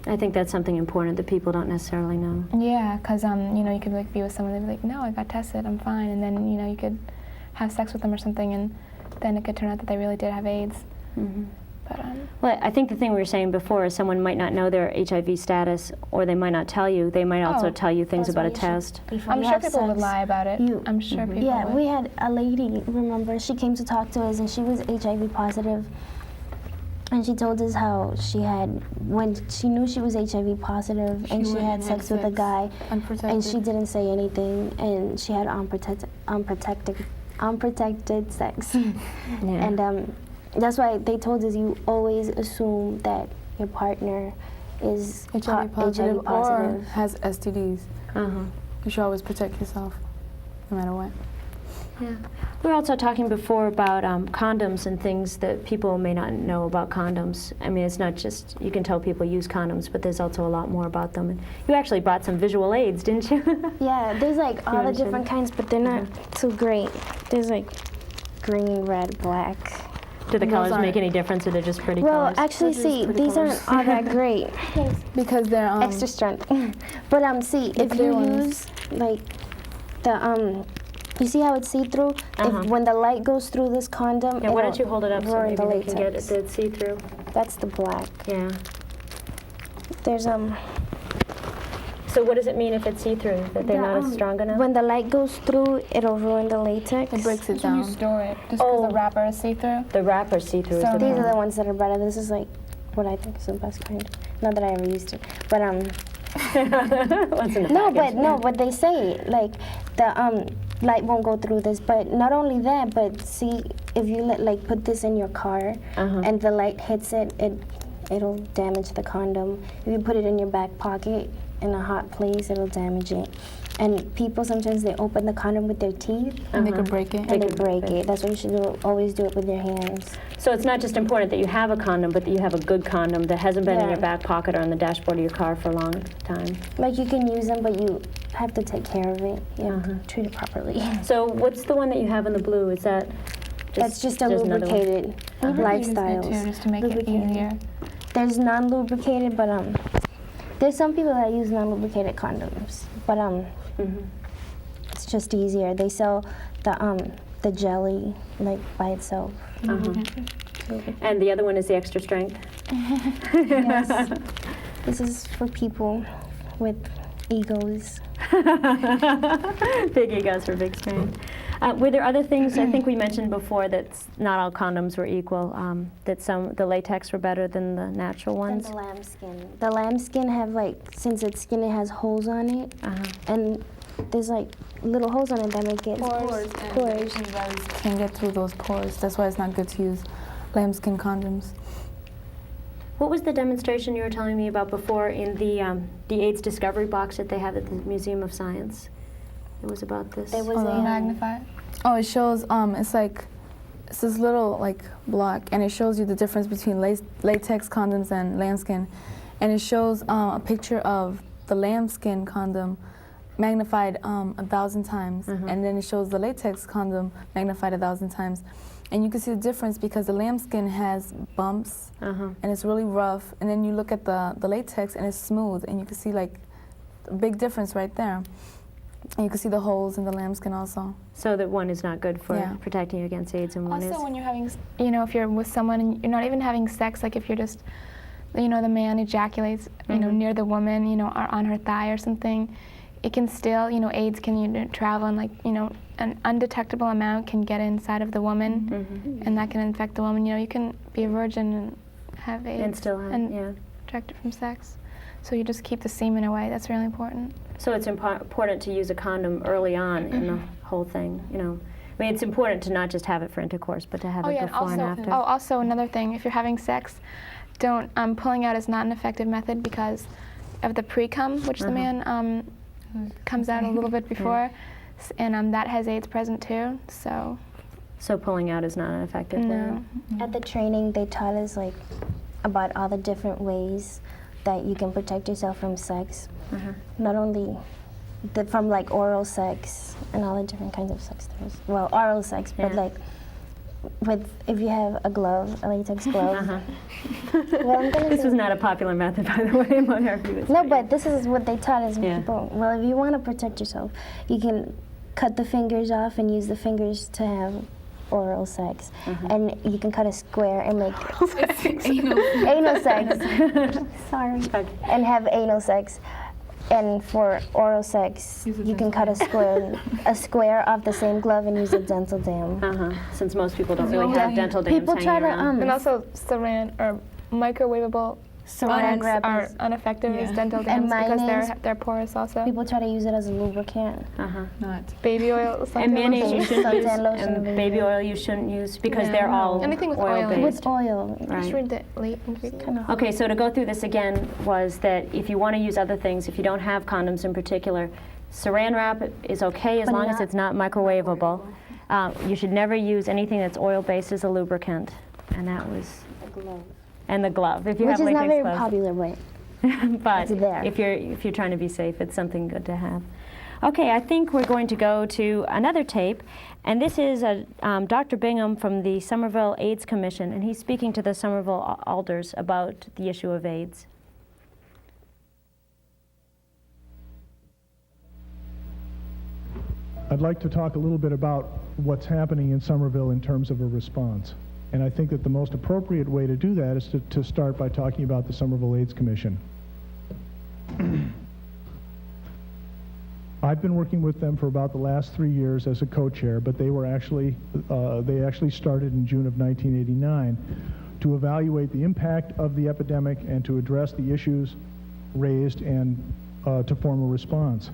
I think that's something important that people don't necessarily know. Yeah, because you could be with someone and be like, no, I got tested, I'm fine, and then you could have sex with them or something, and then it could turn out that they really did have AIDS. But well, I think the thing we were saying before is someone might not know their HIV status, or they might not tell you. They might also tell you things about a test. I'm sure people would lie about it. I'm sure people Yeah, would. we had a lady, remember, she came to talk to us, and she was HIV positive. And she told us how when she knew she was HIV positive, and she had sex with a guy, and she didn't say anything, and she had unprotected sex. And that's why they told us you always assume that your partner is HIV positive or has STDs. You should always protect yourself, no matter what. Yeah. We were also talking before about condoms and things that people may not know about condoms. I mean, it's not just, you can tell people use condoms, but there's also a lot more about them. And you actually brought some visual aids, didn't you? Yeah, there's like all the different kinds, but they're not too great. There's like green, red, black. Do the colors make any difference, or they're just pretty colors? colors? Well, actually, see, these aren't all that great. Because they're extra strength. But see, if you use like the You see how it's see-through? If when the light goes through this condom, Yeah, why don't you hold it up so ruin maybe the they can get latex. it see-through? That's the black. Yeah. There's So what does it mean if it's see-through? That they're not as strong enough? When the light goes through, it'll ruin the latex. It breaks it Can you down. store it just because the wrapper is see-through? The wrapper see-through is So the These are problem. the ones that are better. This is like what I think is the best kind. Not that I ever used it, but What's in the no, package? but they say like the light won't go through this. But not only that, but see if you like put this in your car and the light hits it, it'll damage the condom. If you put it in your back pocket in a hot place, it'll damage it. And people sometimes they open the condom with their teeth And they could break it. and they break it. That's why you should always do it with your hands. So it's not just important that you have a condom, but that you have a good condom that hasn't been in your back pocket or on the dashboard of your car for a long time. Like you can use them, but you have to take care of it. You have to treat it properly. So what's the one that you have in the blue? Is that That's just a another one? lubricated lifestyle. Too, just to make it easier. There's non-lubricated, but there's some people that use non-lubricated condoms, but it's just easier. They sell the jelly like by itself. And the other one is the extra strength? Yes. This is for people with egos. Big egos for big strength. Were there other things, I think we mentioned before that not all condoms were equal, that the latex were better than the natural ones? And the lambskin. The lambskin have like, since it's skin, it has holes on it, and there's like little holes on it that make it Pores. Can't get through those pores. That's why it's not good to use lambskin condoms. What was the demonstration you were telling me about before in the AIDS discovery box that they have at the Museum of Science? It was about this. There was a magnifier. Oh, it shows, it's like, it's this little like block, and it shows you the difference between latex condoms and lambskin. And it shows a picture of the lambskin condom magnified 1,000 times, and then it shows the latex condom magnified 1,000 times. And you can see the difference because the lambskin has bumps, and it's really rough, and then you look at the latex and it's smooth, and you can see like a big difference right there. And you can see the holes in the lambskin also. So that one is not good for protecting you against AIDS and one is? Also, when you're having, if you're with someone and you're not even having sex, like if you're just, the man ejaculates, near the woman, or on her thigh or something, it can still, AIDS can travel and an undetectable amount can get inside of the woman, and that can infect the woman. You can be a virgin and have AIDS and still have, protect it from sex. So you just keep the semen away. That's really important. So it's important to use a condom early on in the whole thing, I mean, it's important to not just have it for intercourse, but to have it before and after. Also another thing, if you're having sex, pulling out is not an effective method because of the pre-cum, which the man comes out a little bit before, and that has AIDS present too, so. So pulling out is not an effective way? At the training, they taught us about all the different ways that you can protect yourself from sex. Not only from oral sex and all the different kinds of sex there's. Well, oral sex, but if you have a glove, a latex glove. Well, this was not a popular method, by the way, among our viewers. No, but this is what they taught us people. Well, if you want to protect yourself, you can cut the fingers off and use the fingers to have oral sex, and you can cut a square and make anal sex. Sorry, and have anal sex. And for oral sex, you can cut a square off the same glove and use a dental dam. Since most people don't really have dental dams people try hanging And also saran or microwavable Saran wrap are ineffective as dental dams because they're porous also. People try to use it as a lubricant. Not baby oil. And mayonnaise you shouldn't use, and baby oil you shouldn't use because they're all anything with oil-based. With oil. Just read the late ingredient. Okay, so to go through this again was that if you want to use other things, if you don't have condoms in particular, saran wrap is okay as long as it's not microwavable. You should never use anything that's oil-based as a lubricant, and that was. And the glove, if you Which have is latex not very gloves. popular, but it's there. If you're trying to be safe, it's something good to have. Okay, I think we're going to go to another tape, and this is Dr. Bingham from the Somerville AIDS Commission, and he's speaking to the Somerville alders about the issue of AIDS. I'd like to talk a little bit about what's happening in Somerville in terms of a response. And I think that the most appropriate way to do that is to start by talking about the Somerville AIDS Commission. I've been working with them for about the last 3 years as a co-chair, but they actually started in June of 1989 to evaluate the impact of the epidemic and to address the issues raised and to form a response.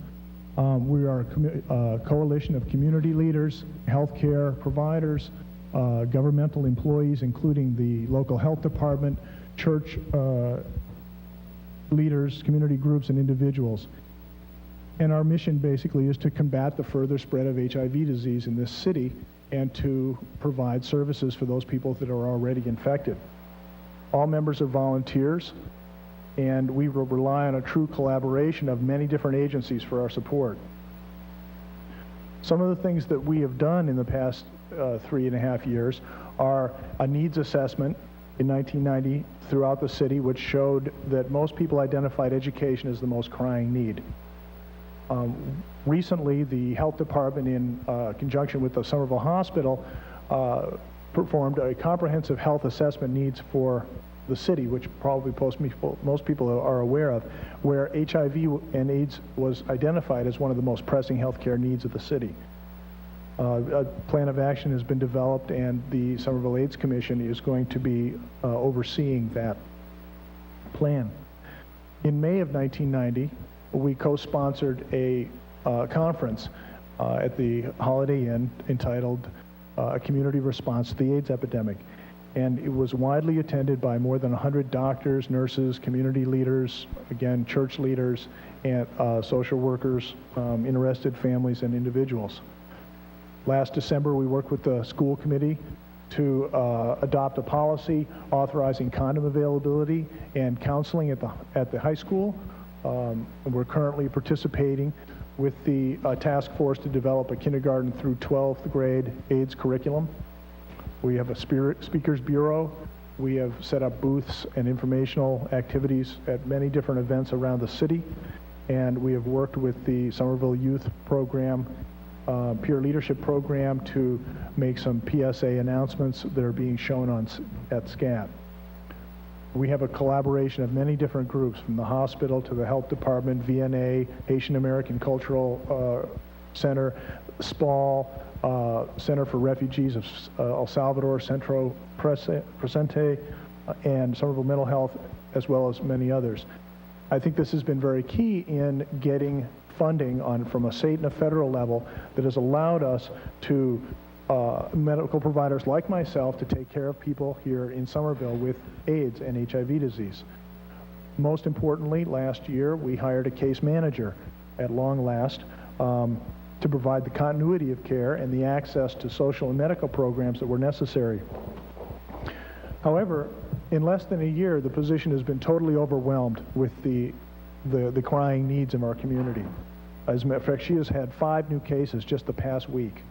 We are a coalition of community leaders, healthcare providers, governmental employees, including the local health department, church leaders, community groups, and individuals. And our mission basically is to combat the further spread of HIV disease in this city and to provide services for those people that are already infected. All members are volunteers, and we will rely on a true collaboration of many different agencies for our support. Some of the things that we have done in the past 3.5 years are a needs assessment in 1990 throughout the city, which showed that most people identified education as the most crying need. Recently, the health department, in conjunction with the Somerville Hospital, performed a comprehensive health assessment needs for the city, which probably most people are aware of, where HIV and AIDS was identified as one of the most pressing healthcare needs of the city. A plan of action has been developed, and the Somerville AIDS Commission is going to be overseeing that plan. In May of 1990, we co-sponsored a conference at the Holiday Inn entitled A Community Response to the AIDS Epidemic. And it was widely attended by more than 100 doctors, nurses, community leaders, again, church leaders, and social workers, interested families, and individuals. Last December, we worked with the school committee to adopt a policy authorizing condom availability and counseling at the high school. And we're currently participating with the task force to develop a kindergarten through 12th grade AIDS curriculum. We have a speakers bureau. We have set up booths and informational activities at many different events around the city. And we have worked with the Somerville Youth Program, peer leadership program, to make some PSA announcements that are being shown at SCAT. We have a collaboration of many different groups, from the hospital to the health department, VNA, Haitian American Cultural Center, SPAL, Center for Refugees of El Salvador, Centro Presente, and Somerville Mental Health, as well as many others. I think this has been very key in getting funding from a state and a federal level that has allowed us to medical providers like myself to take care of people here in Somerville with AIDS and HIV disease. Most importantly, last year we hired a case manager at long last to provide the continuity of care and the access to social and medical programs that were necessary. However, in less than a year, the position has been totally overwhelmed with the crying needs of our community. As a matter of fact, she has had 5 new cases just the past week.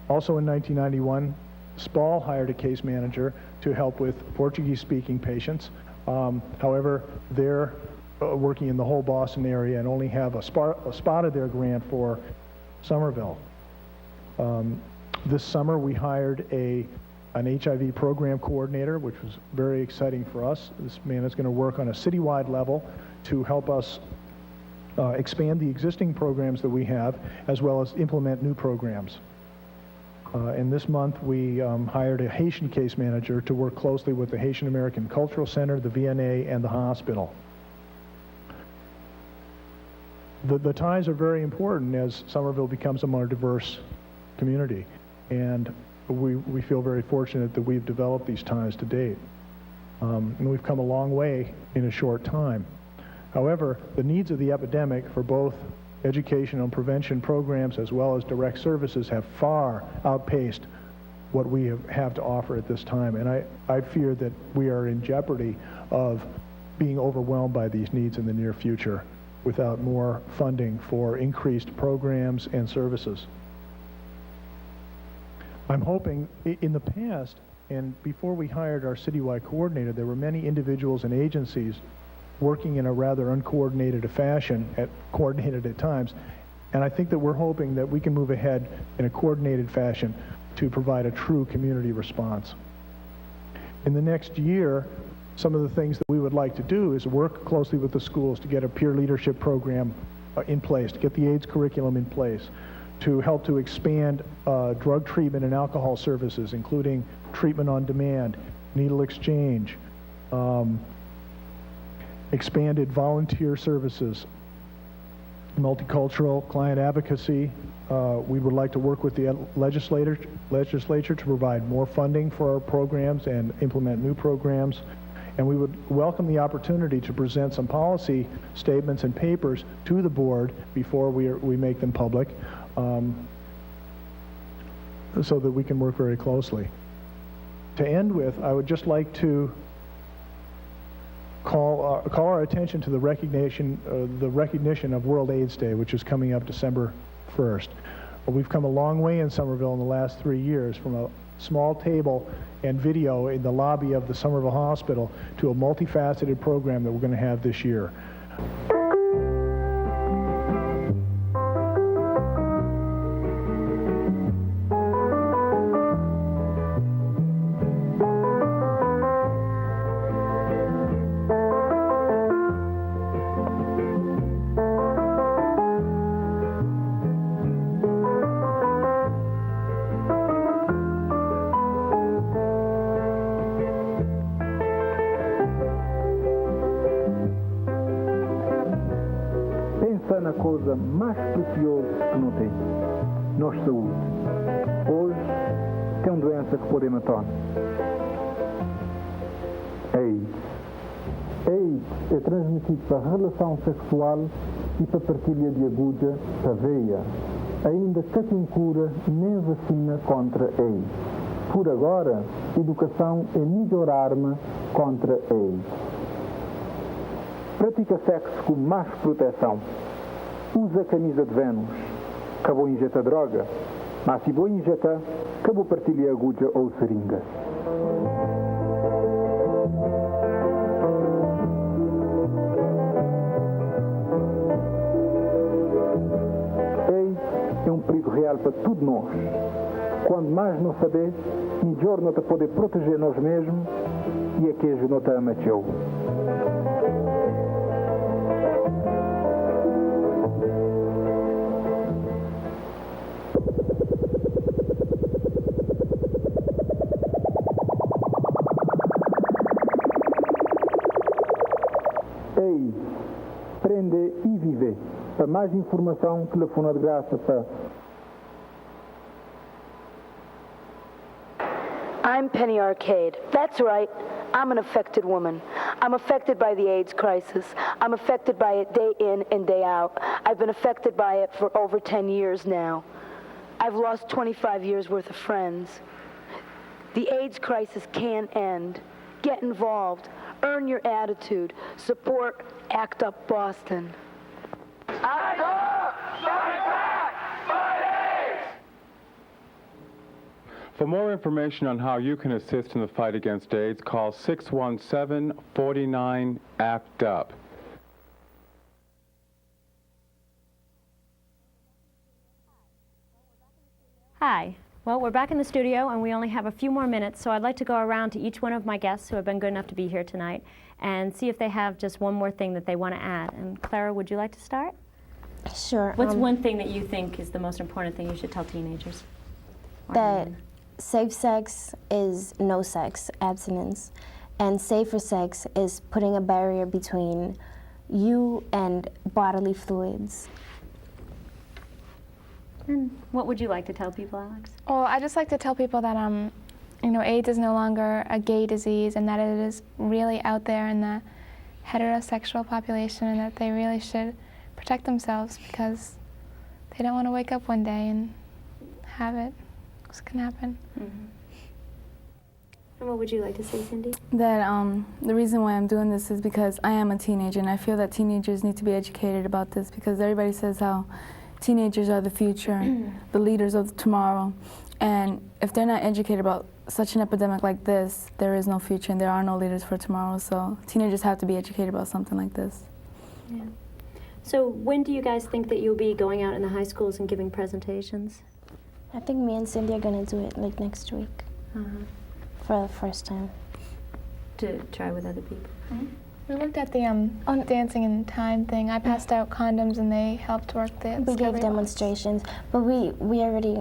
Also in 1991, SPAL hired a case manager to help with Portuguese-speaking patients. However, they're working in the whole Boston area and only have a spot of their grant for Somerville. This summer, we hired an HIV program coordinator, which was very exciting for us. This man is going to work on a citywide level to help us expand the existing programs that we have, as well as implement new programs. And this month, we hired a Haitian case manager to work closely with the Haitian American Cultural Center, the VNA, and the hospital. The ties are very important as Somerville becomes a more diverse community. And we feel very fortunate that we've developed these ties to date. And we've come a long way in a short time. However, the needs of the epidemic for both educational and prevention programs as well as direct services have far outpaced what we have to offer at this time. And I fear that we are in jeopardy of being overwhelmed by these needs in the near future without more funding for increased programs and services. I'm hoping in the past, and before we hired our citywide coordinator, there were many individuals and agencies working in a rather uncoordinated fashion, coordinated at times, And I think that we're hoping that we can move ahead in a coordinated fashion to provide a true community response. In the next year, some of the things that we would like to do is work closely with the schools to get a peer leadership program in place, to get the AIDS curriculum in place, to help to expand drug treatment and alcohol services, including treatment on demand, needle exchange, expanded volunteer services, multicultural client advocacy. We would like to work with the legislature to provide more funding for our programs and implement new programs. And we would welcome the opportunity to present some policy statements and papers to the board before we make them public, so that we can work very closely. To end with, I would just like to call our attention to the recognition of World AIDS Day, which is coming up December 1st. We've come a long way in Somerville in the last 3 years, from a small table and video in the lobby of the Somerville Hospital to a multifaceted program that we're going to have this year. Na coisa mais preciosa que não tem, nossa saúde. Hoje tem uma doença que pode matar. AIDS. AIDS é transmitido para relação sexual e para partilha de agulha para veia. Ainda que tem cura nem vacina contra AIDS. Por agora, educação é a melhor arma contra AIDS. Pratica sexo com mais proteção. Usa camisa de Vênus. Acabou injeta droga, mas se vou injetar, acabou partilha agulha ou seringa. AIDS é um perigo real para todos nós. Quando mais não saber, melhor não te poder proteger nós mesmos e aqueles não te amam. AIDS, prender e viver. Para mais informação, telefona de graça para... I'm Penny Arcade. That's right. I'm an affected woman. I'm affected by the AIDS crisis. I'm affected by it day in and day out. I've been affected by it for over 10 years now. I've lost 25 years worth of friends. The AIDS crisis can end. Get involved. Earn your attitude. Support ACT UP Boston. ACT UP! Fight back! Fight AIDS! For more information on how you can assist in the fight against AIDS, call 617-49-ACT-UP. Hi. Well, we're back in the studio, and we only have a few more minutes, so I'd like to go around to each one of my guests who have been good enough to be here tonight and see if they have just one more thing that they want to add. And Clara, would you like to start? Sure. What's one thing that you think is the most important thing you should tell teenagers? That safe sex is no sex, abstinence. And safer sex is putting a barrier between you and bodily fluids. And what would you like to tell people, Alex? Well, I just like to tell people that AIDS is no longer a gay disease, and that it is really out there in the heterosexual population, and that they really should protect themselves because they don't want to wake up one day and have it. This can happen. Mm-hmm. And what would you like to say, Cindy? That the reason why I'm doing this is because I am a teenager, and I feel that teenagers need to be educated about this because everybody says how teenagers are the future, the leaders of tomorrow. And if they're not educated about such an epidemic like this, there is no future and there are no leaders for tomorrow. So teenagers have to be educated about something like this. Yeah. So when do you guys think that you'll be going out in the high schools and giving presentations? I think me and Cindy are gonna do it like next week for the first time. To try with other people. We looked at the dancing in time thing. I passed out condoms and they helped work the We gave demonstrations, but we already,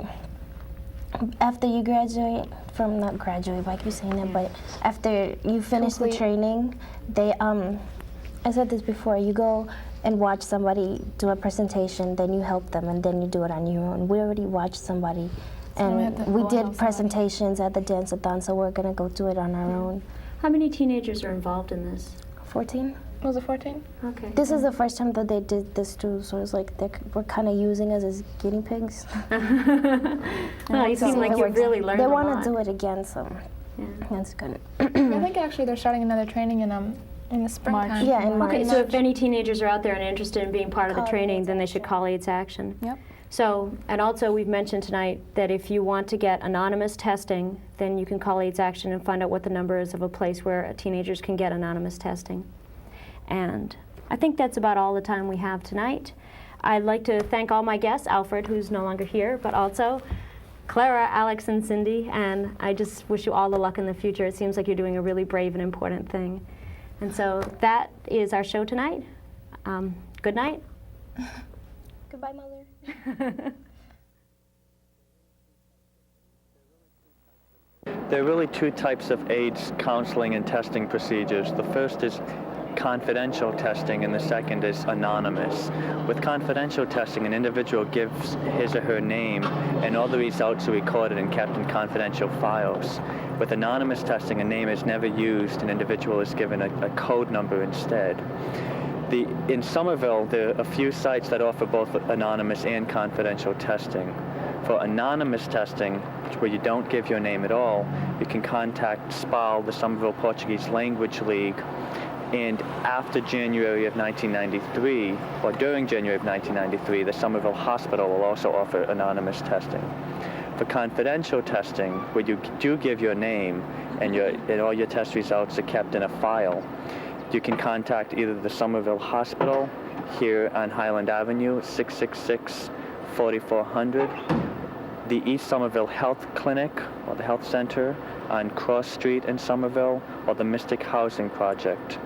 after you graduate from, not graduate like you're saying that, but after you finish the training, they, I said this before, you go and watch somebody do a presentation, then you help them, and then you do it on your own. We already watched somebody, and we did presentations at the dance-a-thon, so we're gonna go do it on our own. How many teenagers are involved in this? 14. Was it 14? Okay. This is the first time that they did this too, so it's like we're kind of using us as guinea pigs. Well, you seem like you really learned a They lot. want to do it again, so that's good. I think actually they're starting another training in the springtime. Yeah, in March. Okay, so if any teenagers are out there and interested in being part of the training, then they should call AIDS Action. Yep. So, and also we've mentioned tonight that if you want to get anonymous testing, then you can call AIDS Action and find out what the number is of a place where teenagers can get anonymous testing. And I think that's about all the time we have tonight. I'd like to thank all my guests, Alfred, who's no longer here, but also Clara, Alex, and Cindy, and I just wish you all the luck in the future. It seems like you're doing a really brave and important thing. And so that is our show tonight. Good night. Goodbye, Mother. There are really two types of AIDS counseling and testing procedures. The first is confidential testing, and the second is anonymous. With confidential testing, an individual gives his or her name, and all the results are recorded and kept in confidential files. With anonymous testing, a name is never used. An individual is given a code number instead. In Somerville, there are a few sites that offer both anonymous and confidential testing. For anonymous testing, where you don't give your name at all, you can contact SPAL, the Somerville Portuguese Language League, and after January of 1993, or during January of 1993, the Somerville Hospital will also offer anonymous testing. For confidential testing, where you do give your name and all your test results are kept in a file, you can contact either the Somerville Hospital here on Highland Avenue, 666-4400, the East Somerville Health Clinic, or the Health Center on Cross Street in Somerville, or the Mystic Housing Project.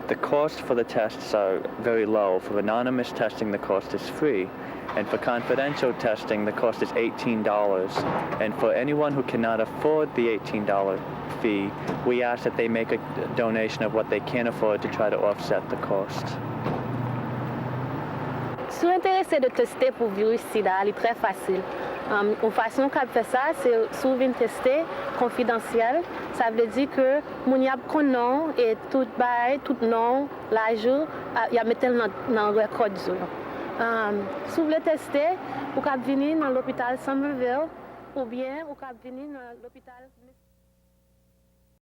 The cost for the tests are very low. For anonymous testing, the cost is free. And for confidential testing, the cost is $18. And for anyone who cannot afford the $18 fee, we ask that they make a donation of what they can afford to try to offset the cost. Si vous êtes intéressé de tester pour virus sida, c'est très facile. Une façon qu'on fait ça, c'est si vous venez tester confidentiel. Ça veut dire que mon y a un nom et tout bail, tout nom, l'âge, il y a mettre dans le record. Si vous voulez tester, vous pouvez venir dans l'hôpital Somerville ou bien vous pouvez venir dans l'hôpital